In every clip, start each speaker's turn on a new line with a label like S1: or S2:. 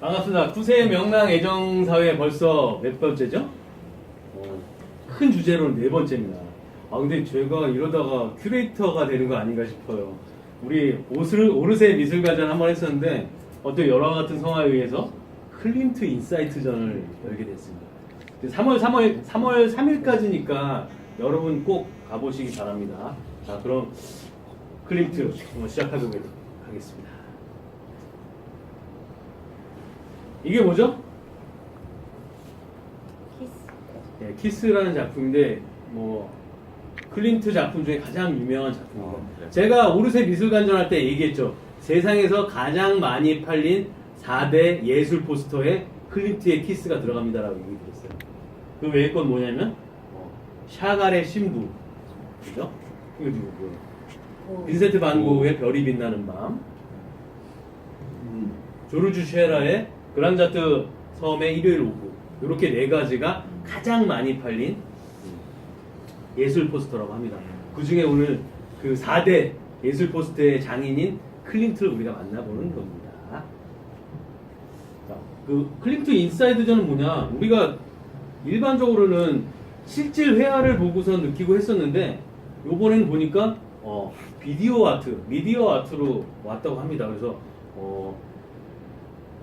S1: 반갑습니다. 구세의 명랑 애정사회 벌써 몇 번째죠? 큰 주제로는 네 번째입니다. 근데 제가 이러다가 큐레이터가 되는 거 아닌가 싶어요. 우리 오르세 미술가전 한번 했었는데 어떤 여러 같은 성화에 의해서 클림트 인사이트전을 열게 됐습니다. 3월 3일까지니까 여러분 꼭 가보시기 바랍니다. 자, 그럼 클림트 한번 시작해보도록 하겠습니다. 이게 뭐죠?
S2: 키스.
S1: 네, 키스라는 작품인데 뭐 클림트 작품 중에 가장 유명한 작품입니다.
S3: 네.
S1: 제가 오르세 미술관전 할 때 얘기했죠. 세상에서 가장 많이 팔린 4대 예술 포스터에 클림트의 키스가 들어갑니다라고 얘기 드렸어요. 그 외의 건 뭐냐면 샤갈의 신부, 그죠? 이거 누구고요? 빈센트 반 고흐의 별이 빛나는 밤, 조르주 쉐라의 그란자트 섬의 일요일 오후, 이렇게 네 가지가 가장 많이 팔린 예술 포스터라고 합니다. 그 중에 오늘 그 4대 예술 포스터의 장인인 클림트를 우리가 만나보는 겁니다. 자, 그 클림트 인사이드전은 뭐냐? 우리가 일반적으로는 실질 회화를 보고서 느끼고 했었는데 요번에는 보니까 비디오 아트, 미디어 아트로 왔다고 합니다. 그래서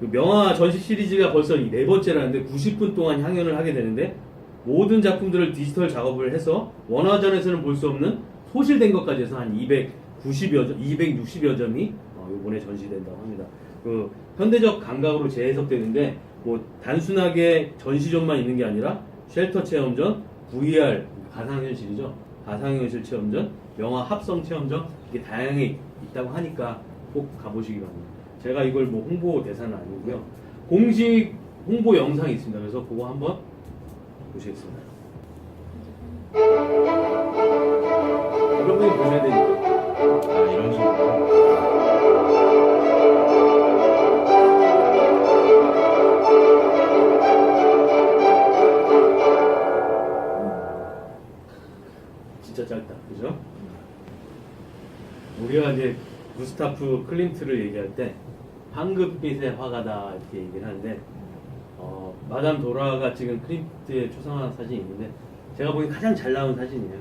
S1: 그 명화 전시 시리즈가 벌써 이 네 번째라는데 90분 동안 향연을 하게 되는데 모든 작품들을 디지털 작업을 해서 원화전에서는 볼 수 없는 소실된 것까지 해서 한 260여 점이 이번에 전시된다고 합니다. 그 현대적 감각으로 재해석되는데 뭐 단순하게 전시전만 있는 게 아니라 쉘터 체험전, VR 가상현실이죠. 가상현실 체험전, 영화 합성 체험전 이게 다양하게 있다고 하니까 꼭 가보시기 바랍니다. 제가 이걸 뭐 홍보 대사는 아니고요. 공식 홍보 영상이 있습니다. 그래서 그거 한번 보시겠습니다. 여러분이 보셔야 되니까.
S3: 이런 식으로.
S1: 진짜 짧다, 그죠? 우리가 이제 구스타프 클림트를 얘기할 때 황금빛의 화가다 이렇게 얘기를 하는데 마담 도라가 찍은 클림트의 초상화 사진이 있는데 제가 보기엔 가장 잘 나온 사진이에요.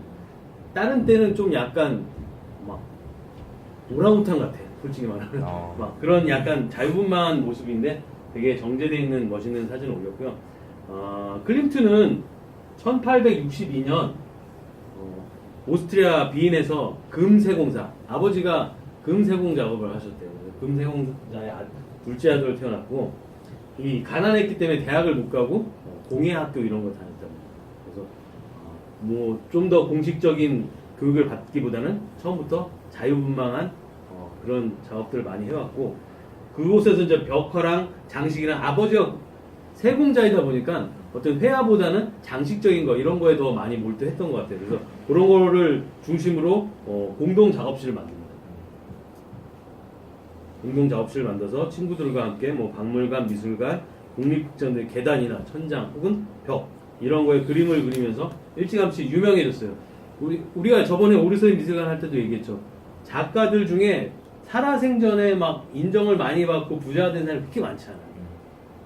S1: 다른 때는 좀 약간 막 오랑우탄 같아, 솔직히 말하면. 막 그런 약간 자유분방한 모습인데 되게 정제되어 있는 멋있는 사진을 올렸고요. 클림트는 1862년 오스트리아 비인에서 금세공사, 아버지가 금세공 작업을 하셨대요. 금세공사의 둘째 아들로 태어났고 이 가난했기 때문에 대학을 못 가고 공예학교 이런 거 다녔답니다. 그래서 뭐 좀 더 공식적인 교육을 받기보다는 처음부터 자유분방한 그런 작업들을 많이 해왔고 그곳에서 이제 벽화랑 장식이랑 아버지가 세공자이다 보니까 어떤 회화보다는 장식적인 거 이런 거에 더 많이 몰두했던 것 같아요. 그래서 그런 거를 중심으로 공동 작업실을 만듭니다. 공동 작업실을 만들어서 친구들과 함께 뭐 박물관, 미술관, 국립극장의 계단이나 천장 혹은 벽 이런 거에 그림을 그리면서 일찌감치 유명해졌어요. 우리가 저번에 오르세 미술관 할 때도 얘기했죠. 작가들 중에 살아생전에 막 인정을 많이 받고 부자 된 사람이 그렇게 많지 않아요.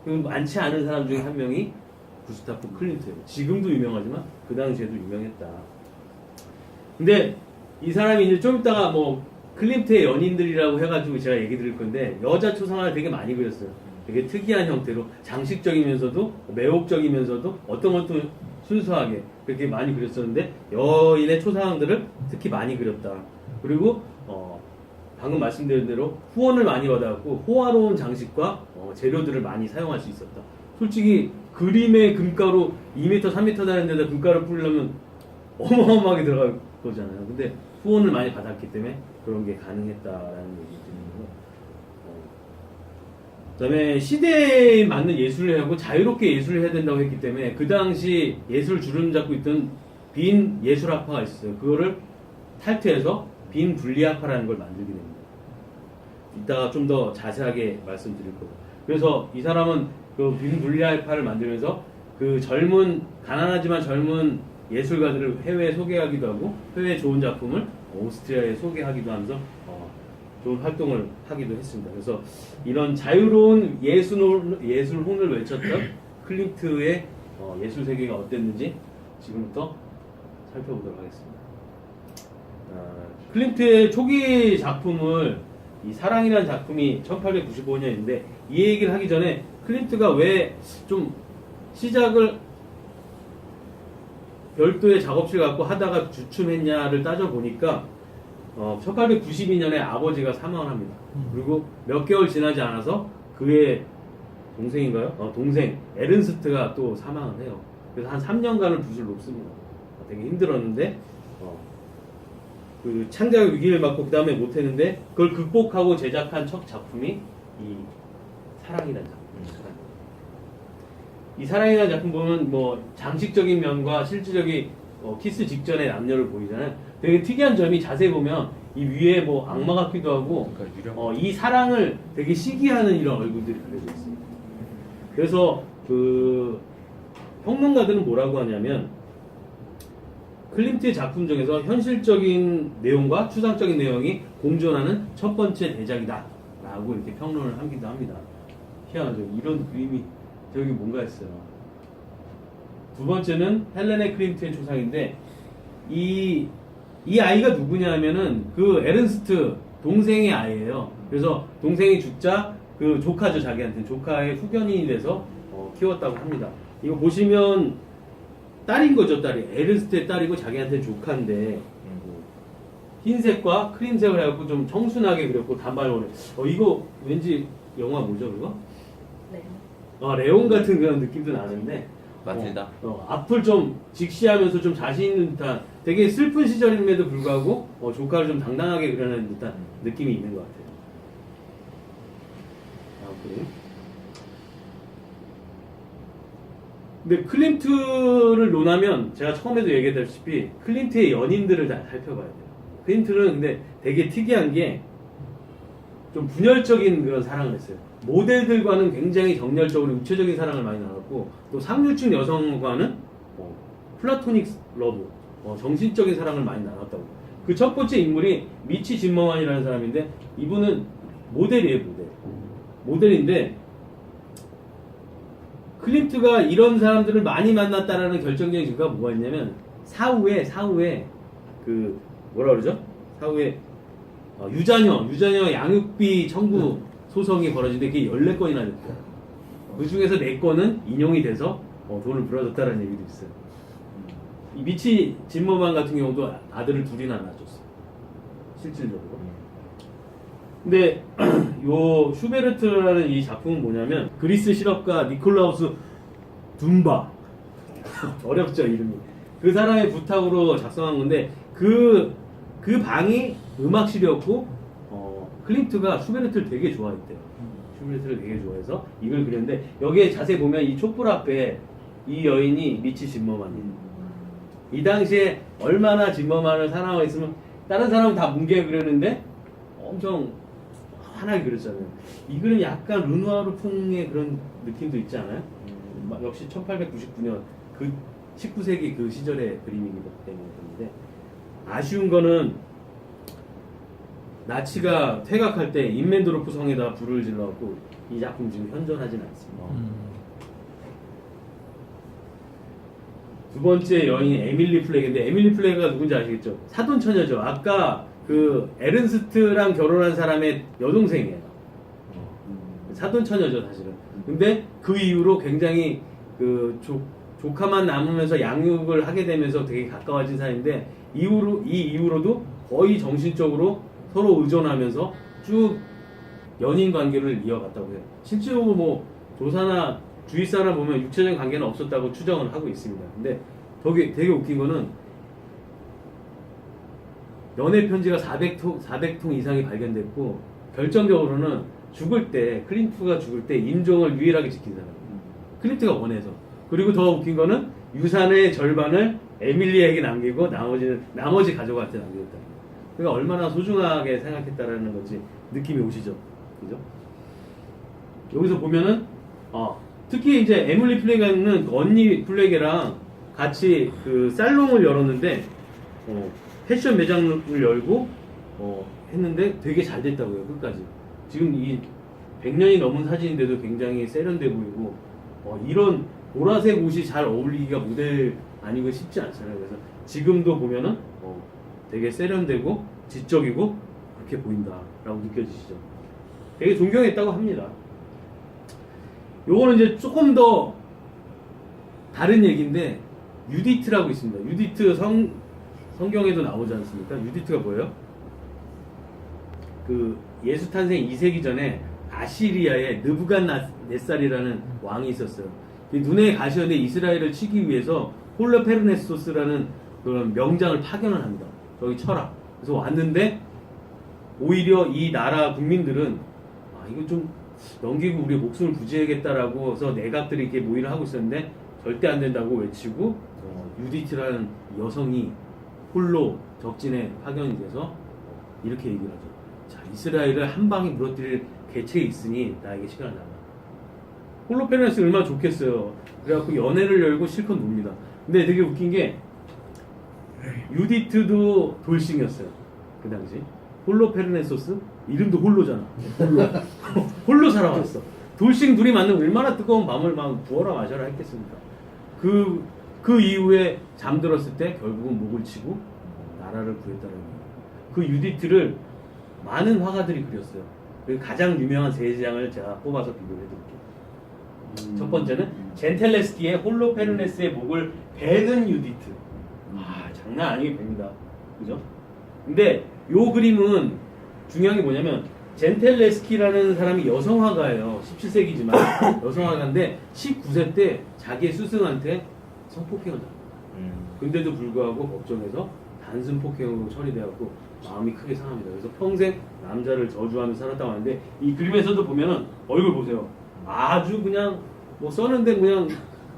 S1: 그 많지 않은 사람 중에 한 명이 구스타프 클림트예요. 지금도 유명하지만 그 당시에도 유명했다. 근데 이 사람이 이제 좀 이따가 뭐 클림트의 연인들이라고 해가지고 제가 얘기 드릴 건데 여자 초상화를 되게 많이 그렸어요. 되게 특이한 형태로 장식적이면서도 매혹적이면서도 어떤 것도 순수하게 그렇게 많이 그렸었는데 여인의 초상들을 특히 많이 그렸다. 그리고 방금 말씀드린 대로 후원을 많이 받아갖고 호화로운 장식과 재료들을 많이 사용할 수 있었다. 솔직히 그림의 금가루 2m, 3m 되는 데다 금가루 뿌리려면 어마어마하게 들어갈 거잖아요. 근데 후원을 많이 받았기 때문에 그런 게 가능했다라는 얘기 드리는 거. 그다음에 시대에 맞는 예술을 하고 자유롭게 예술을 해야 된다고 했기 때문에 그 당시 예술 주름 잡고 있던 빈 예술학파가 있었어요. 그거를 탈퇴해서 빈 분리학파라는 걸 만들게 됩니다. 이따가 좀 더 자세하게 말씀드릴 거고. 그래서 이 사람은 그 빈 분리학파를 만들면서 그 가난하지만 젊은 예술가들을 해외에 소개하기도 하고 해외 좋은 작품을 오스트리아에 소개하기도 하면서 좋은 활동을 하기도 했습니다. 그래서 이런 자유로운 예술혼을 외쳤던 클림트의 예술 세계가 어땠는지 지금부터 살펴보도록 하겠습니다. 클림트의 초기 작품을 이 사랑이라는 작품이 1895년인데 이 얘기를 하기 전에 클림트가 왜 좀 시작을 별도의 작업실 갖고 하다가 주춤했냐를 따져보니까 1892년에 아버지가 사망을 합니다. 그리고 몇 개월 지나지 않아서 그의 동생인가요? 동생 에른스트가 또 사망을 해요. 그래서 한 3년간을 붓을 놓습니다. 되게 힘들었는데 그 창작 위기를 맞고 그 다음에 못했는데 그걸 극복하고 제작한 첫 작품이 이 사랑이라는 작품입니다. 이 사랑이라는 작품 보면 뭐 장식적인 면과 실질적인 키스 직전의 남녀를 보이잖아요. 되게 특이한 점이 자세히 보면 이 위에 뭐 악마 같기도 하고 이 사랑을 되게 시기하는 이런 얼굴들이 그려져 있습니다. 그래서 그 평론가들은 뭐라고 하냐면 클림트의 작품 중에서 현실적인 내용과 추상적인 내용이 공존하는 첫 번째 대작이다 라고 이렇게 평론을 하기도 합니다. 희한하죠. 이런 그림이 저기 뭔가 있어요. 두 번째는 헬레네 클림트의 초상인데 이 아이가 누구냐 하면은 그 에른스트 동생의 아이예요. 그래서 동생이 죽자 그 조카죠, 자기한테 조카의 후견인이 돼서 키웠다고 합니다. 이거 보시면 딸인 거죠, 딸이. 에른스트의 딸이고 자기한테 조카인데 흰색과 크림색을 해갖고 좀 청순하게 그렸고 단발머리. 이거 왠지 영화 뭐죠, 그거?
S2: 네.
S1: 레온 같은 그런 느낌도 나는데
S3: 마틸다.
S1: 앞을 좀 직시하면서 좀 자신 있는 듯한 되게 슬픈 시절임에도 불구하고 조카를 좀 당당하게 그려낸 듯한 느낌이 있는 것 같아요. 근데 클림트를 논하면 제가 처음에도 얘기했다시피 클림트의 연인들을 다 살펴봐야 돼요. 클림트는 근데 되게 특이한 게 좀 분열적인 그런 사랑을 했어요. 모델들과는 굉장히 정열적으로 육체적인 사랑을 많이 나눴고 또 상류층 여성과는 플라토닉 러브, 정신적인 사랑을 많이 나눴다고. 그 첫 번째 인물이 미치 짐머만이라는 사람인데 이분은 모델이에요, 모델인데 클림트가 이런 사람들을 많이 만났다라는 결정적인 증거가 뭐가 있냐면 사후에 그 뭐라 그러죠? 사후에 유자녀 양육비 청구 소송이 벌어지는데 그게 14건이나 됐대요. 그 중에서 4건은 인용이 돼서 돈을 물어줬다라는 얘기도 있어요. 이 미치 짐머만 같은 경우도 아들을 둘이나 낳아줬어요. 실질적으로. 근데 요 슈베르트라는 이 작품은 뭐냐면 그리스 실업가 니콜라우스 둠바 어렵죠, 이름이. 그 사람의 부탁으로 작성한 건데 그 방이 음악실이었고 클림트가 슈베르트를 되게 좋아했대요. 슈베르트를 되게 좋아해서 이걸 그렸는데 여기에 자세히 보면 이 촛불 앞에 이 여인이 미치 짐머만이에요. 이 당시에 얼마나 짐머만을 사랑했으면 다른 사람은 다 뭉개 그렸는데 엄청 환하게 그렸잖아요. 이 그림 약간 르누아르풍의 그런 느낌도 있지 않아요? 역시 1899년 그 19세기 그 시절의 그림이기 때문에 그런데 아쉬운 거는 나치가 퇴각할 때 인멘도르프 성에다 불을 질러갖고 이 작품 지금 현존하진 않습니다. 두 번째 여인이 에밀리 플렉인데 에밀리 플렉가 누군지 아시겠죠? 사돈처녀죠. 아까 그 에른스트랑 결혼한 사람의 여동생이에요. 사돈처녀죠, 사실은. 근데 그 이후로 굉장히 그 조카만 남으면서 양육을 하게 되면서 되게 가까워진 사이인데 이 이후로도 거의 정신적으로 서로 의존하면서 쭉 연인 관계를 이어갔다고 해요. 실제로 뭐 조사나 주위 사람 보면 육체적인 관계는 없었다고 추정을 하고 있습니다. 근데 되게 웃긴 거는 연애 편지가 400통 이상이 발견됐고 결정적으로는 죽을 때 클림트가 죽을 때 인종을 유일하게 지킨 사람이에요. 클림트가 원해서. 그리고 더 웃긴 거는 유산의 절반을 에밀리에게 남기고 나머지 가족한테 남겼다. 그러니까 얼마나 소중하게 생각했다라는 건지 느낌이 오시죠, 그죠? 여기서 보면은 특히 이제 에밀리 플레게는 언니 플레게랑 같이 그 살롱을 열었는데 패션 매장을 열고 했는데 되게 잘 됐다고요. 끝까지. 지금 이 100년이 넘은 사진인데도 굉장히 세련돼 보이고 이런 보라색 옷이 잘 어울리기가 모델 아니고 쉽지 않잖아요. 그래서 지금도 보면은 되게 세련되고 지적이고 그렇게 보인다라고 느껴지시죠. 되게 존경했다고 합니다. 요거는 이제 조금 더 다른 얘기인데 유디트라고 있습니다. 유디트 성경에도 나오지 않습니까? 유디트가 뭐예요? 그 예수 탄생 2세기 전에 아시리아의 느부갓네살이라는 왕이 있었어요. 눈에 가시었는데 이스라엘을 치기 위해서 홀로페르네소스라는 그런 명장을 파견을 합니다. 저기 쳐라. 그래서 왔는데 오히려 이 나라 국민들은 이거 좀 넘기고 우리 목숨을 부지해야겠다라고 해서 내각들이 이렇게 모의를 하고 있었는데 절대 안 된다고 외치고 유디트라는 여성이 홀로 적진에 파견이 돼서 이렇게 얘기를 하죠. 자, 이스라엘을 한 방에 무너뜨릴 개체가 있으니 나에게 시간을 달라. 홀로페르네스 얼마나 좋겠어요. 그래갖고 연애를 열고 실컷 놉니다. 근데 되게 웃긴 게 유디트도 돌싱이었어요. 그 당시. 홀로페르네소스? 이름도 홀로잖아. 홀로 살아왔어. 돌싱 둘이 만나면 얼마나 뜨거운 밤을 막 부어라 마셔라 했겠습니까? 그 이후에 잠들었을 때 결국은 목을 치고 나라를 구했다는 거예요. 그 유디트를 많은 화가들이 그렸어요. 그 가장 유명한 세 장을 제가 뽑아서 비교를 해드릴게요. 첫 번째는 젠텔레스키의 홀로페르네스의 목을 베는 유디트. 장난 아니게 봅니다. 그죠? 근데 요 그림은 중요한 게 뭐냐면 젠텔레스키라는 사람이 여성화가예요. 17세기지만 여성화가인데 19세 때 자기의 스승한테 성폭행을 당합니다. 근데도 불구하고 법정에서 단순 폭행으로 처리되었고 마음이 크게 상합니다. 그래서 평생 남자를 저주하며 살았다고 하는데 이 그림에서도 보면은 얼굴 보세요. 아주 그냥 뭐 써는데 그냥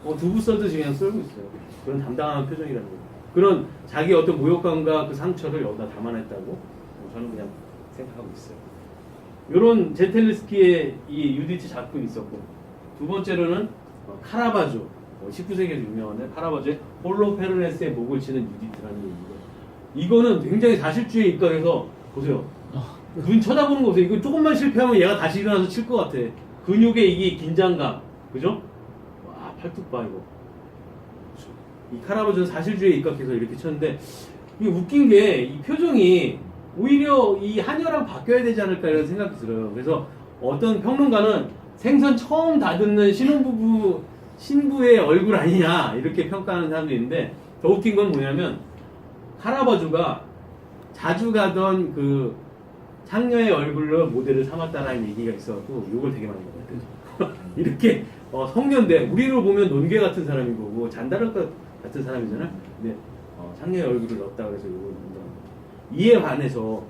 S1: 두부 써듯이 그냥 썰고 있어요. 그런 담당한 표정이라는 거예요. 그런 자기 어떤 모욕감과 그 상처를 여기다 담아냈다고 저는 그냥 생각하고 있어요. 이런 젠텔레스키의 이 유디트 작품이 있었고 두 번째로는 카라바조 19세기에서 유명한데 카라바조의 홀로페르네스의 목을 치는 유디트라는 얘기고 이거는 굉장히 사실주의에 입각해서 보세요. 눈 쳐다보는 거 보세요. 이거 조금만 실패하면 얘가 다시 일어나서 칠 것 같아. 근육의 이 긴장감, 그죠? 와 팔뚝 봐 이거. 이 카라바조는 사실주의에 입각해서 이렇게 쳤는데 이게 웃긴 게 이 표정이 오히려 이 한여랑 바뀌어야 되지 않을까 이런 생각이 들어요. 그래서 어떤 평론가는 생선 처음 다듬는 신부의 얼굴 아니냐 이렇게 평가하는 사람도 있는데 더 웃긴 건 뭐냐면 카라바조가 자주 가던 그 창녀의 얼굴로 모델을 삼았다라는 얘기가 있어갖고 욕을 되게 많이 먹었대요. 이렇게 성년대 우리로 보면 논개 같은 사람이고 뭐 잔다르카 같은 사람이잖아. 근데 창녀의 얼굴을 넣었다 그래서 욕을 먹는다. 이에 반해서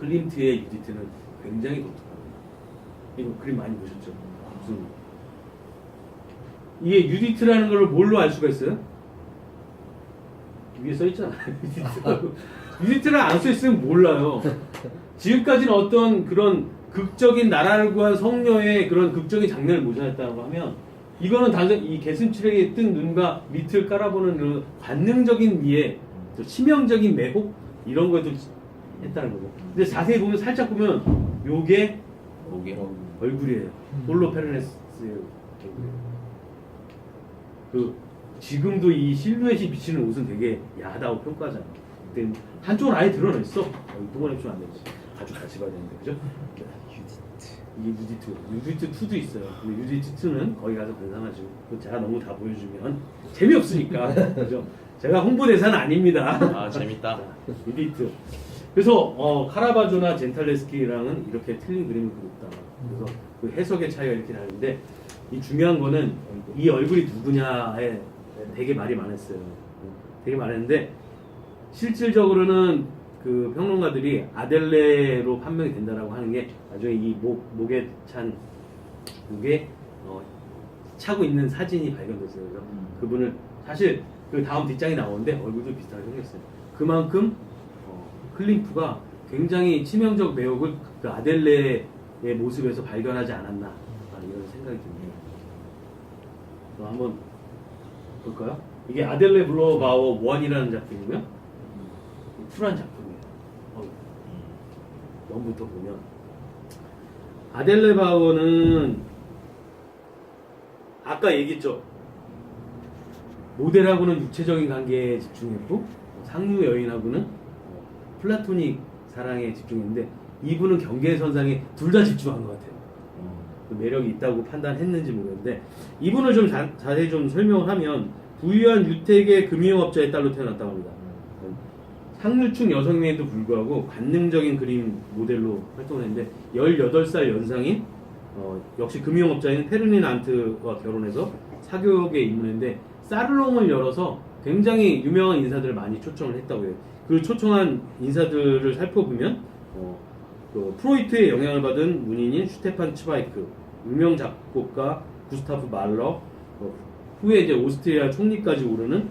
S1: 클림트의 유디트는 굉장히 독특합니다. 이거 그림 많이 보셨죠? 무슨 이게 유디트라는 걸 뭘로 알 수가 있어요? 위에 써있잖아. 유디트를 안 써있으면 몰라요. 지금까지는 어떤 그런 극적인 나라를 구한 성녀의 그런 극적인 장면을 모자랐다고 하면 이거는 단순히 이 개슴츠레기 뜬 눈과 밑을 깔아보는 그런 관능적인 미에 치명적인 매혹 이런 것도 했다는 거고. 근데 자세히 보면 살짝 보면 요게 얼굴이에요. 홀로페르네스의 얼굴이에요. 그 지금도 이 실루엣이 비치는 옷은 되게 야하다고 평가하잖아. 근데 한쪽은 아예 드러냈어. 동원 입주면 안 되지. 가죽 같이 봐야 되는데, 그죠? 이게 유디트 2도 있어요. 근데 유디트 2는 거기 가서 관상하시고 제가 너무 다 보여주면 재미없으니까, 그죠? 제가 홍보대사는 아닙니다.
S2: 아 재밌다.
S1: 유디트. 그래서 카라바조나 젠탈레스키랑은 이렇게 틀린 그림을 그렸다. 그래서 그 해석의 차이가 이렇게 나는데 이 중요한 거는 이 얼굴이 누구냐에 되게 말이 많았어요. 되게 많았는데 실질적으로는 그 평론가들이 아델레로 판명이 된다라고 하는 게 나중에 이 목에 차고 있는 사진이 발견됐어요. 그래서 그분을 사실 그 다음 뒷장이 나오는데 얼굴도 비슷하게 생겼어요. 그만큼 클림프가 굉장히 치명적 매혹을 그 아델레의 모습에서 발견하지 않았나 이런 생각이 듭니다. 한번 볼까요? 이게 아델레 블로바워 1이라는 작품이고요. 쿨한 작품이에요. 전부터 보면 아델레바우어는 아까 얘기했죠. 모델하고는 육체적인 관계에 집중했고 상류 여인하고는 플라토닉 사랑에 집중했는데 이분은 경계선상에 둘 다 집중한 것 같아요. 그 매력이 있다고 판단했는지 모르겠는데 이분을 좀 자세히 좀 설명을 하면 부유한 유택의 금융업자의 딸로 태어났다고 합니다. 상류층 여성임에도 불구하고 관능적인 그림 모델로 활동을 했는데 18살 연상인 역시 금융업자인 페르디난트와 결혼해서 사교육에 입문했는데 사르롱을 열어서 굉장히 유명한 인사들을 많이 초청을 했다고 해요. 그 초청한 인사들을 살펴보면 그 프로이트의 영향을 받은 문인인 슈테판 츠바이크, 유명 작곡가 구스타프 말러, 후에 이제 오스트리아 총리까지 오르는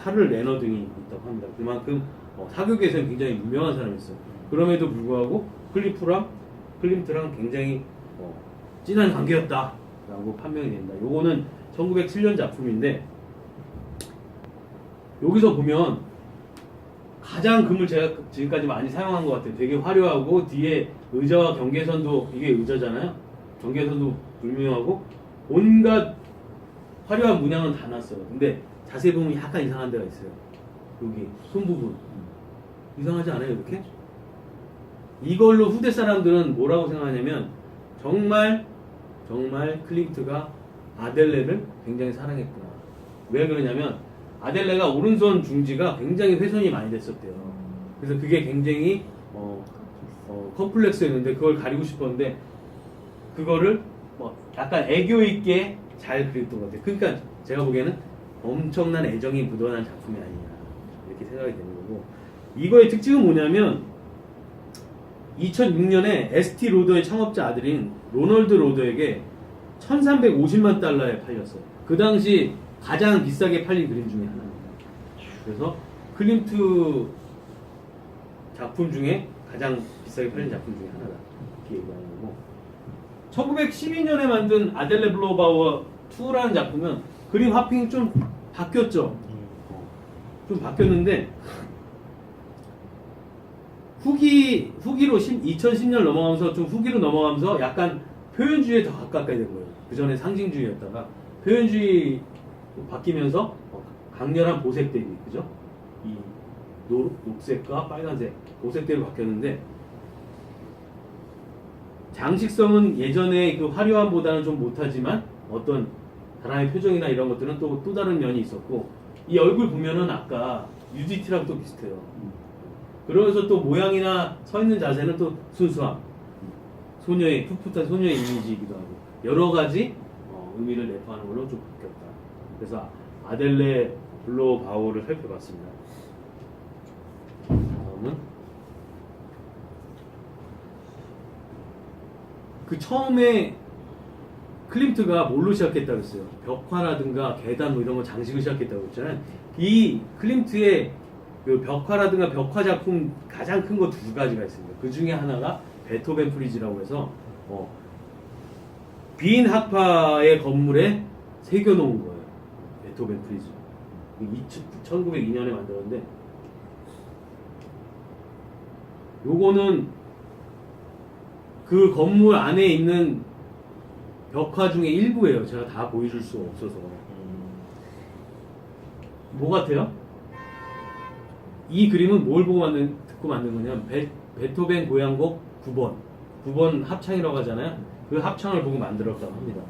S1: 카를 레너 등이 있다고 합니다. 그만큼 사교계에서는 굉장히 유명한 사람이었어요. 그럼에도 불구하고 클림트랑 굉장히 진한 관계였다라고 판명이 된다. 요거는 1907년 작품인데 여기서 보면 가장 금을 제가 지금까지 많이 사용한 것 같아요. 되게 화려하고 뒤에 의자와 경계선도 이게 의자잖아요. 경계선도 불명하고 온갖 화려한 문양은 다 놨어요. 근데 자세히 보면 약간 이상한 데가 있어요. 여기 손 부분 이상하지 않아요? 이렇게? 이걸로 후대 사람들은 뭐라고 생각하냐면 정말 클림트가 아델레를 굉장히 사랑했구나. 왜 그러냐면 아델레가 오른손 중지가 굉장히 훼손이 많이 됐었대요. 그래서 그게 굉장히 컴플렉스였는데 그걸 가리고 싶었는데 그거를 약간 애교 있게 잘 그렸던 것 같아요. 그러니까 제가 보기에는 엄청난 애정이 묻어난 작품이 아니냐 이렇게 생각이 되는 거고 이거의 특징은 뭐냐면 2006년에 에스티 로더의 창업자 아들인 로널드 로더에게 1350만 달러에 팔렸어요. 그 당시 가장 비싸게 팔린 그림 중에 하나입니다. 그래서 클림트 작품 중에 가장 비싸게 팔린 작품 중에 하나다. 이렇게 얘기하는 거고 1912년에 만든 아델레 블로바우어 2라는 작품은 그림 화핑이 좀 바뀌었죠. 좀 바뀌었는데 후기로 2010년 넘어가면서 좀 후기로 넘어가면서 약간 표현주의에 더 가깝게 된 거예요. 그 전에 상징주의였다가 표현주의 바뀌면서 강렬한 보색 대비, 그죠? 이 녹색과 빨간색, 보색대로 바뀌었는데 장식성은 예전에 그 화려함보다는 좀 못하지만 어떤 사람의 표정이나 이런 것들은 또 다른 면이 있었고 이 얼굴 보면은 아까 UDT랑 또 비슷해요. 그러면서 또 모양이나 서 있는 자세는 또 순수함, 소녀의 풋풋한 소녀의 이미지이기도 하고 여러 가지 의미를 내포하는 걸로 좀 바뀌었다. 그래서 아델레 블로바우어를 살펴봤습니다. 다음은 그 처음에 클림트가 뭘로 시작했다고 했어요? 벽화라든가 계단 뭐 이런 거 장식을 시작했다고 했잖아요. 이 클림트의 그 벽화라든가 벽화 작품 가장 큰 거 두 가지가 있습니다. 그 중에 하나가 베토벤 프리즈라고 해서 빈 학파의 건물에 새겨놓은 거예요. 베토벤 프리즈. 1902년에 만들었는데 요거는 그 건물 안에 있는 벽화 중에 일부예요. 제가 다 보여줄 수가 없어서. 뭐 같아요? 이 그림은 뭘 보고 듣고 만든 거냐면 베토벤 고향곡 9번 합창이라고 하잖아요. 그 합창을 보고 만들었다고 합니다.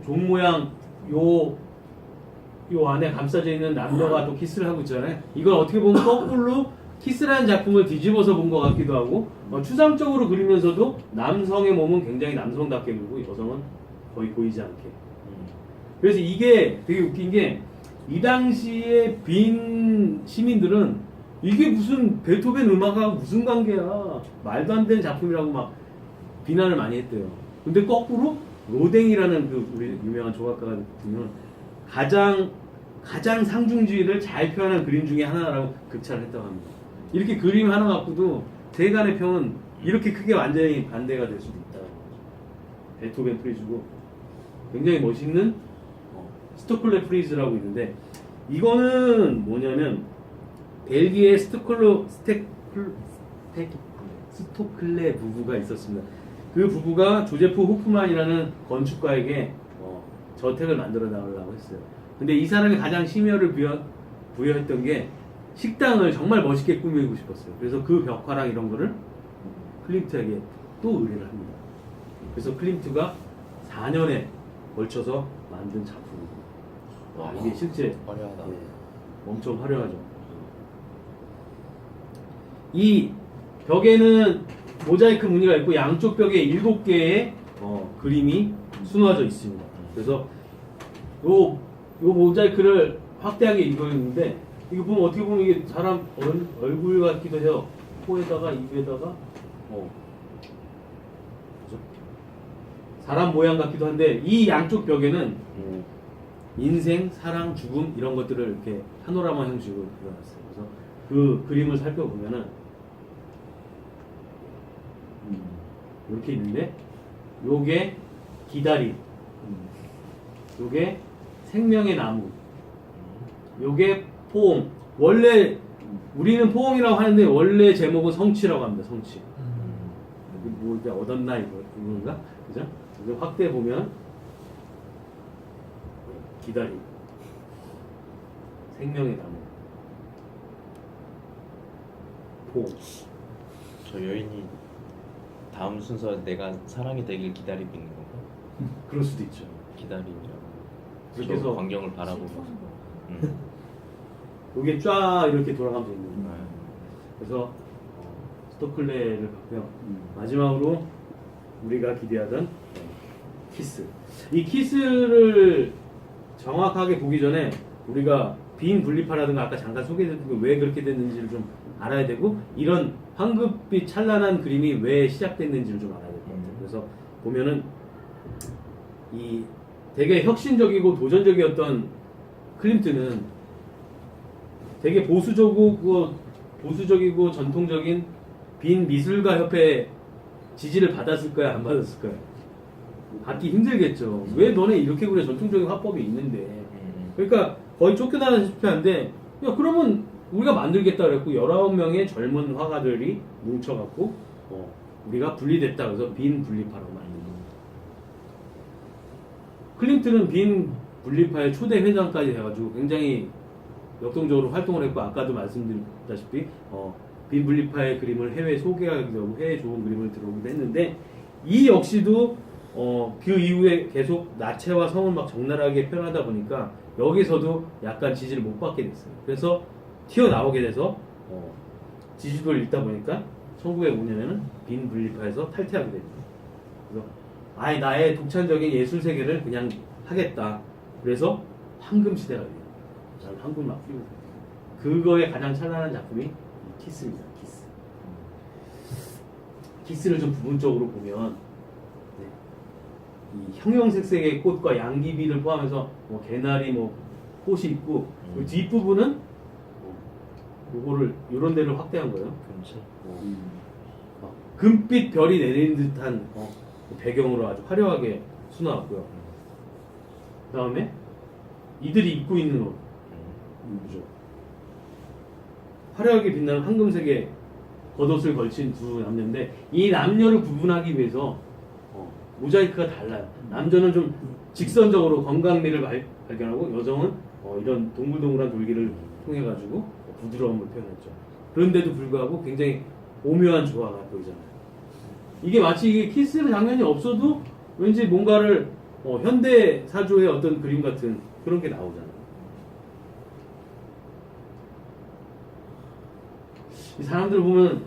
S1: 종 모양 요 안에 감싸져 있는 남녀가 또 키스를 하고 있잖아요. 이걸 어떻게 보면 거꾸로 키스라는 작품을 뒤집어서 본 것 같기도 하고 추상적으로 그리면서도 남성의 몸은 굉장히 남성답게 그리고 여성은 거의 보이지 않게. 그래서 이게 되게 웃긴 게 이 당시에 빈 시민들은 이게 무슨 베토벤 음악하고 무슨 관계야, 말도 안 되는 작품이라고 막 비난을 많이 했대요. 근데 거꾸로 로댕이라는 그 우리 유명한 조각가가 보면 가장 상중주의를 잘 표현한 그림 중에 하나라고 극찬을 했다고 합니다. 이렇게 그림 하나 갖고도 세간의 평은 이렇게 크게 완전히 반대가 될 수도 있다. 베토벤 프리즈고 굉장히 멋있는 스토클레 프리즈라고 있는데 스토클레 부부가 있었습니다. 그 부부가 조제프 호프만이라는 건축가에게 저택을 만들어 나가려고 했어요. 근데 이 사람이 가장 심혈을 부여했던 게 식당을 정말 멋있게 꾸미고 싶었어요. 그래서 그 벽화랑 이런 거를 클림트에게 또 의뢰를 합니다. 그래서 클림트가 4년에 걸쳐서 만든 작품입니다. 와, 이게 실제
S2: 화려하다.
S1: 엄청 화려하죠. 이 벽에는 모자이크 무늬가 있고 양쪽 벽에 7개의 그림이 수놓아져 있습니다. 그래서 요 모자이크를 확대하게 이거였는데 이거 보면 어떻게 보면 이게 사람 얼굴 같기도 해요. 코에다가 입에다가 그죠? 사람 모양 같기도 한데 이 양쪽 벽에는 인생, 사랑, 죽음 이런 것들을 이렇게 파노라마 형식으로 그려놨어요. 그래서 그 그림을 살펴보면은 이렇게 있는데 요게 기다림, 요게 생명의 나무, 요게 포옹. 원래 우리는 포옹이라고 하는데 원래 제목은 성취라고 합니다. 성취. 뭐 이제 얻었나 이건가? 그죠? 그래서 확대 보면 기다림, 생명의 나무, 포옹.
S2: 저 여인이 다음 순서 내가 사랑이 되길 기다리고 있는 건가?
S1: 그럴 수도 있죠.
S2: 기다림이라고.
S1: 그렇게
S2: 저
S1: 해서
S2: 광경을 바라보면서.
S1: 요게 쫙 이렇게 돌아가면 되는 거예요.
S2: 네.
S1: 그래서 스토클레를 봤고요. 마지막으로 우리가 기대하던 키스. 이 키스를 정확하게 보기 전에 우리가 빈 분리파라든가 아까 잠깐 소개해드린 왜 그렇게 됐는지를 좀 알아야 되고 이런 황급빛 찬란한 그림이 왜 시작됐는지를 좀 알아야 될 것 같아요. 그래서 보면은 이 되게 혁신적이고 도전적이었던 클림트는 되게 보수적이고 전통적인 빈 미술가 협회 지지를 받았을까요? 안 받았을까요? 받기 힘들겠죠. 왜 너네 이렇게 그래? 전통적인 화법이 있는데. 그러니까 거의 쫓겨나다시피 한데 야 그러면 우리가 만들겠다 그랬고 19명의 젊은 화가들이 뭉쳐갖고 우리가 분리됐다 그래서 빈 분리파라고 만든 겁니다. 클림트는 빈 분리파의 초대 회장까지 해가지고 굉장히 역동적으로 활동을 했고 아까도 말씀드렸다시피 빈 분리파의 그림을 해외에 소개하기도 하고 해외 좋은 그림을 들어오기도 했는데 이 역시도 그 이후에 계속 나체와 성을 막 적나라하게 표현하다 보니까 여기서도 약간 지지를 못 받게 됐어요. 그래서 튀어나오게 돼서 지지도를 잃다 보니까 1905년에는 빈 분리파에서 탈퇴하게 됩니다. 그래서 아예 나의 독창적인 예술 세계를 그냥 하겠다. 그래서 황금 시대가 돼요. 난 황금 막 피우고 그거의 가장 찬란한 작품이 이 키스입니다. 키스. 키스를 좀 부분적으로 보면 이 형형색색의 꽃과 양귀비를 포함해서 개나리 꽃이 있고 그 뒷부분은 요거를 요런 데를 확대한 거예요.
S2: 금치.
S1: 금빛 별이 내리는 듯한 배경으로 아주 화려하게 수놓았고요. 그 다음에 이들이 입고 있는 옷 뭐죠? 화려하게 빛나는 황금색의 겉옷을 걸친 두 남녀인데 이 남녀를 구분하기 위해서 모자이크가 달라요. 남자는 좀 직선적으로 건강미를 발견하고 여성은 이런 동글동글한 돌기를 통해 가지고 부드러움을 표현했죠. 그런데도 불구하고 굉장히 오묘한 조화가 보이잖아요. 이게 마치 이게 키스 장면이 없어도 왠지 뭔가를 현대 사조의 어떤 그림 같은 그런 게 나오잖아요. 이 사람들 보면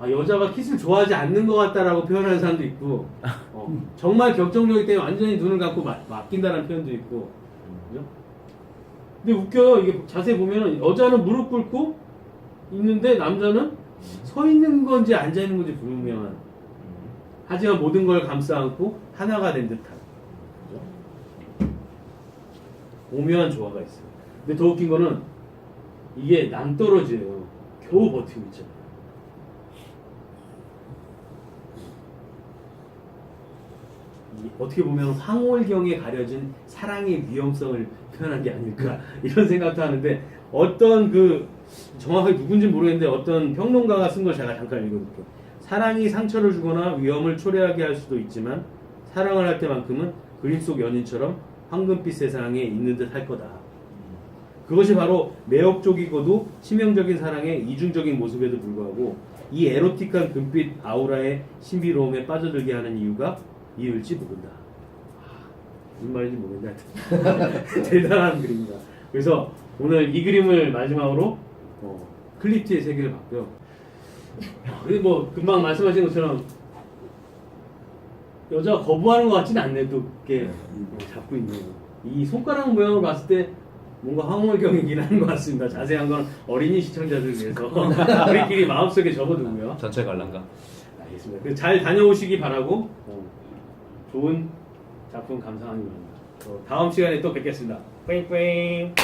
S1: 여자가 키스를 좋아하지 않는 것 같다라고 표현하는 사람도 있고 정말 격정적이기 때문에 완전히 눈을 감고 맡긴다는 표현도 있고 그죠? 근데 웃겨요. 이게 자세히 보면 여자는 무릎 꿇고 있는데 남자는 서 있는 건지 앉아 있는 건지 불분명한 하지만 모든 걸 감싸 안고 하나가 된 듯한 그죠? 오묘한 조화가 있어요. 근데 더 웃긴 거는 이게 낭떠러지예요. 겨우 버티고 있잖아요. 어떻게 보면 황홀경에 가려진 사랑의 위험성을 표현한 게 아닐까 이런 생각도 하는데 어떤 그 정확하게 누군지 모르겠는데 어떤 평론가가 쓴 걸 제가 잠깐 읽어볼게요. 사랑이 상처를 주거나 위험을 초래하게 할 수도 있지만 사랑을 할 때만큼은 그림 속 연인처럼 황금빛 세상에 있는 듯 할 거다. 그것이 바로 매혹적이고도 치명적인 사랑의 이중적인 모습에도 불구하고 이 에로틱한 금빛 아우라의 신비로움에 빠져들게 하는 이유가 이유일지 모른다. 무슨 말인지 모르겠는데 하여튼 대단한 그림이다. 그래서 오늘 이 그림을 마지막으로 클리트의 세계를 봤고요. 근데 뭐 금방 말씀하신 것처럼 여자가 거부하는 것 같지는 않네. 또 이렇게 잡고 있네요. 이 손가락 모양을 봤을 때 뭔가 황홀경이긴 하는 것 같습니다. 자세한 건 어린이 시청자들 위해서 우리끼리 마음속에 접어두고요.
S2: 전체 관람가.
S1: 알겠습니다. 잘 다녀오시기 바라고 좋은 작품 감상하기 바랍니다. 다음 시간에 또 뵙겠습니다. 뿌잉뿌잉.